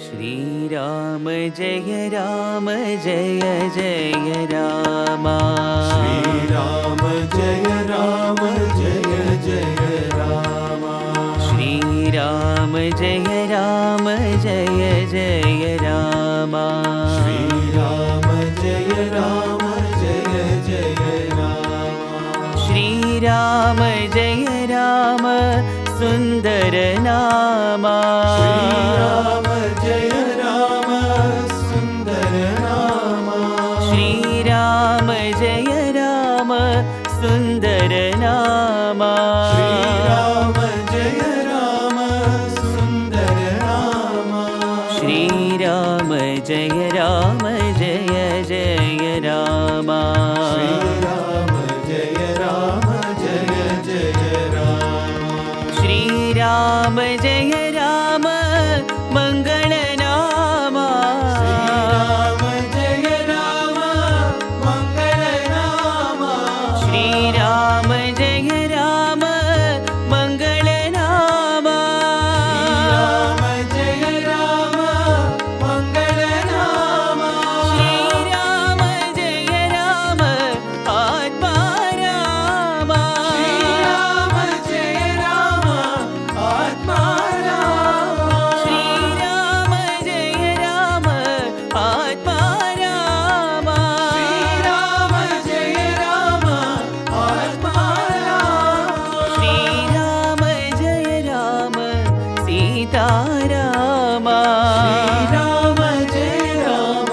श्रीराम जय जय राम। श्रीराम जय जय राम। श्रीराम जय जय राम। श्रीराम जय जय राम। श्रीराम जय राम सुंदर नामा। श्रीराम जय राम सुंदर नामा। श्रीराम जय राम सुंदर नामा। श्रीराम जय राम सुंदर नामा। श्रीराम जय जय राम। श्रीराम जय जय राम। श्रीराम जय राम मंगल नामा। श्रीराम जय राम मंगल नामा। श्रीराम जय राम मंगल नामा। श्रीराम जय राम मंगल नामा। श्रीराम जय राम आत्मा रामा। श्रीराम जय राम आत्मा रामा। श्रीराम जय राम आत्मा रामा। श्रीराम जय राम आत्मा रामा। श्रीराम जय राम सीता रामा। श्रीराम जय राम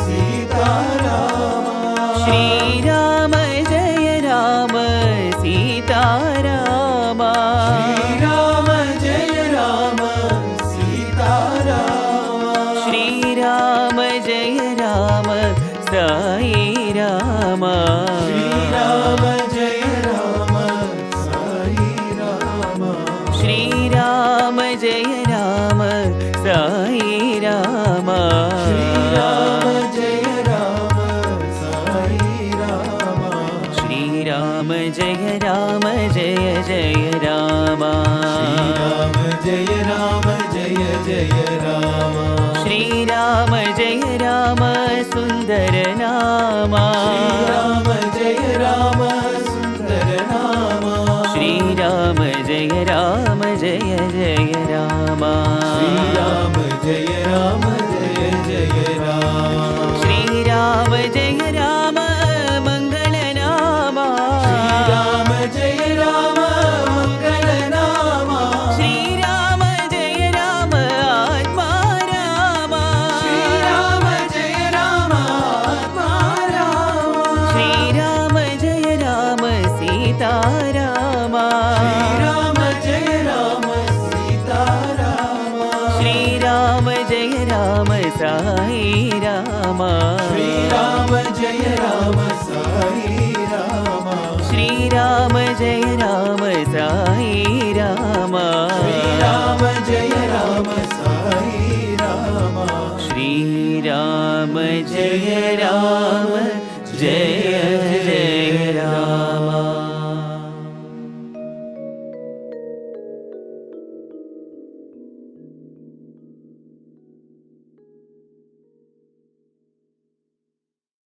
सीता रामा। श्रीराम जय राम सीता रामा। श्रीराम जय राम सीता रामा। श्रीराम जय राम साई रामा। श्रीराम जय राम साई रामा। श्रीराम जय राम साई रामा। श्रीराम जय राम साई रामा। श्रीराम जय जय रामा। श्रीराम जय जय रामा। श्रीराम जय राम सुंदर नामा। श्रीराम जय राम सुंदर नामा। श्रीराम जय जय रामा। श्रीराम जय जय रामा। श्रीराम जय राम मंगल नामा। श्रीराम जय राम मंगल नामा। श्रीराम जय राम आत्मा रामा। श्रीराम जय राम आत्मा रामा। श्रीराम जय राम सीता रामा। श्रीराम जय राम सीता रामा। श्रीराम जय राम साई रामा। श्रीराम जय राम साई रामा। श्रीराम जय राम साई रामा। श्रीराम जय राम साई रामा। श्रीराम जय राम